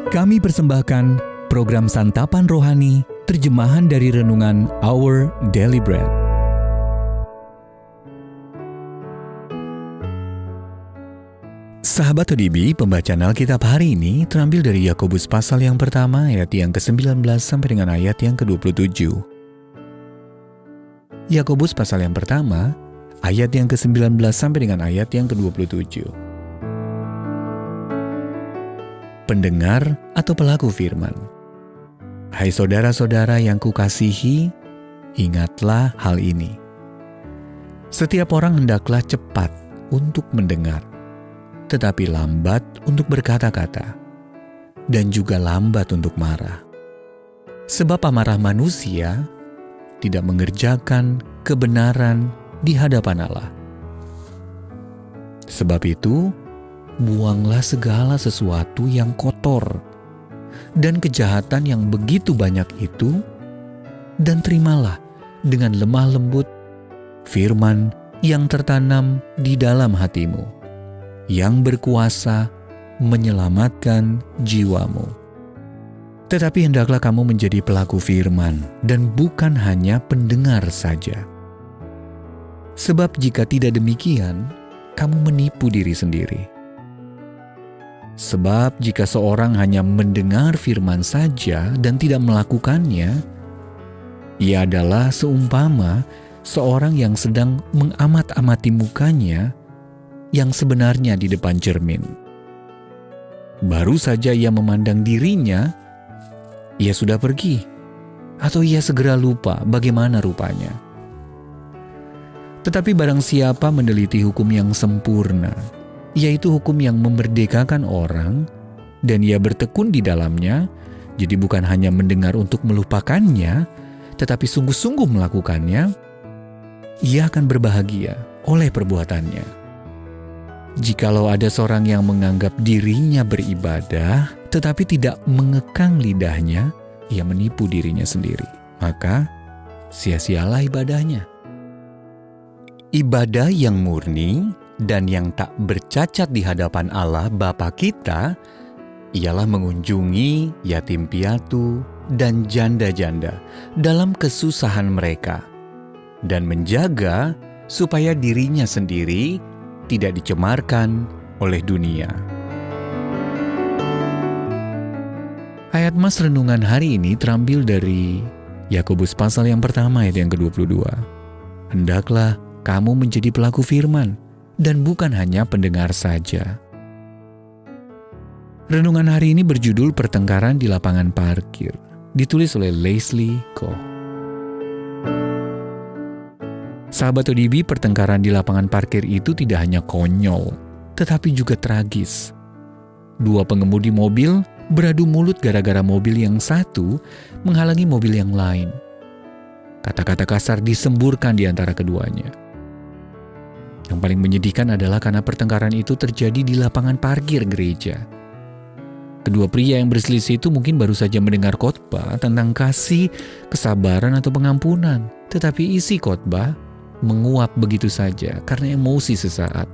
Kami persembahkan program Santapan Rohani, terjemahan dari renungan Our Daily Bread. Sahabat ODB, pembacaan Alkitab hari ini terambil dari Yakobus pasal yang pertama ayat yang ke-19 sampai dengan ayat yang ke-27. Yakobus pasal yang pertama ayat yang ke-19 sampai dengan ayat yang ke-27. Pendengar atau pelaku firman. Hai saudara-saudara yang kukasihi, ingatlah hal ini. Setiap orang hendaklah cepat untuk mendengar, tetapi lambat untuk berkata-kata, dan juga lambat untuk marah. Sebab amarah manusia tidak mengerjakan kebenaran di hadapan Allah. Sebab itu, buanglah segala sesuatu yang kotor dan kejahatan yang begitu banyak itu, dan terimalah dengan lemah lembut firman yang tertanam di dalam hatimu, yang berkuasa menyelamatkan jiwamu. Tetapi hendaklah kamu menjadi pelaku firman dan bukan hanya pendengar saja. Sebab jika tidak demikian, kamu menipu diri sendiri. Sebab jika seorang hanya mendengar firman saja dan tidak melakukannya, ia adalah seumpama seorang yang sedang mengamat-amati mukanya yang sebenarnya di depan cermin. Baru saja ia memandang dirinya, ia sudah pergi, atau ia segera lupa bagaimana rupanya. Tetapi barang siapa meneliti hukum yang sempurna, yaitu hukum yang memerdekakan orang, dan ia bertekun di dalamnya, jadi bukan hanya mendengar untuk melupakannya, tetapi sungguh-sungguh melakukannya, ia akan berbahagia oleh perbuatannya. Jikalau ada seorang yang menganggap dirinya beribadah, tetapi tidak mengekang lidahnya, ia menipu dirinya sendiri. Maka, sia-sialah ibadahnya. Ibadah yang murni dan yang tak bercacat di hadapan Allah Bapa kita, ialah mengunjungi yatim piatu dan janda-janda dalam kesusahan mereka, dan menjaga supaya dirinya sendiri tidak dicemarkan oleh dunia. Ayat mas renungan hari ini terambil dari Yakobus pasal yang pertama ayat yang ke-22. Hendaklah kamu menjadi pelaku firman dan bukan hanya pendengar saja. Renungan hari ini berjudul Pertengkaran di Lapangan Parkir, ditulis oleh Leslie Koh. Sahabat ODB, pertengkaran di lapangan parkir itu tidak hanya konyol, tetapi juga tragis. Dua pengemudi mobil beradu mulut gara-gara mobil yang satu menghalangi mobil yang lain. Kata-kata kasar disemburkan di antara keduanya. Yang paling menyedihkan adalah karena pertengkaran itu terjadi di lapangan parkir gereja. Kedua pria yang berselisih itu mungkin baru saja mendengar khotbah tentang kasih, kesabaran, atau pengampunan. Tetapi isi khotbah menguap begitu saja karena emosi sesaat.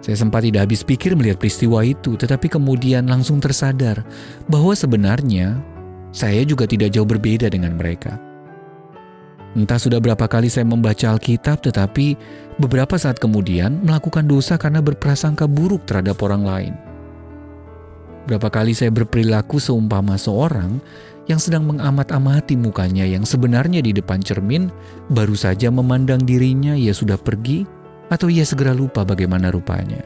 Saya sempat tidak habis pikir melihat peristiwa itu, tetapi kemudian langsung tersadar bahwa sebenarnya saya juga tidak jauh berbeda dengan mereka. Entah sudah berapa kali saya membaca Alkitab, tetapi beberapa saat kemudian melakukan dosa karena berprasangka buruk terhadap orang lain. Berapa kali saya berperilaku seumpama seorang yang sedang mengamat-amati mukanya yang sebenarnya di depan cermin, baru saja memandang dirinya ia sudah pergi, atau ia segera lupa bagaimana rupanya.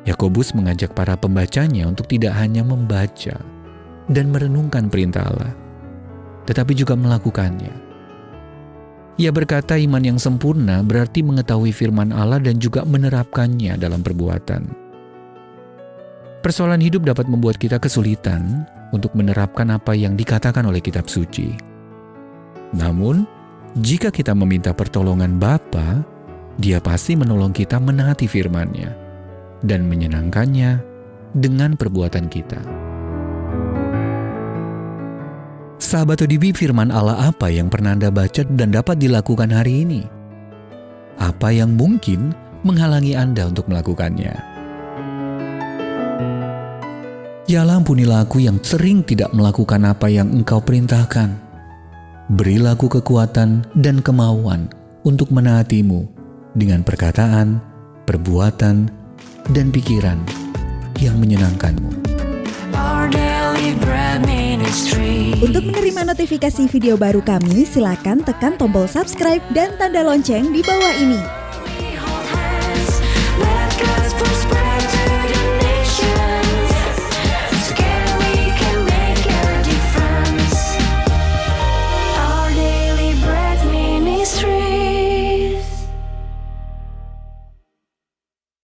Yakobus mengajak para pembacanya untuk tidak hanya membaca dan merenungkan perintah Allah, tetapi juga melakukannya. Ia berkata iman yang sempurna berarti mengetahui firman Allah dan juga menerapkannya dalam perbuatan. Persoalan hidup dapat membuat kita kesulitan untuk menerapkan apa yang dikatakan oleh kitab suci. Namun, jika kita meminta pertolongan Bapa, Dia pasti menolong kita menaati firman-Nya dan menyenangkannya dengan perbuatan kita. Sahabat ODB, firman Allah apa yang pernah Anda baca dan dapat dilakukan hari ini? Apa yang mungkin menghalangi Anda untuk melakukannya? Ya ampunilah aku yang sering tidak melakukan apa yang Engkau perintahkan. Berilah aku kekuatan dan kemauan untuk menaati-Mu dengan perkataan, perbuatan, dan pikiran yang menyenangkan-Mu. Untuk menerima notifikasi video baru kami, silakan tekan tombol subscribe dan tanda lonceng di bawah ini.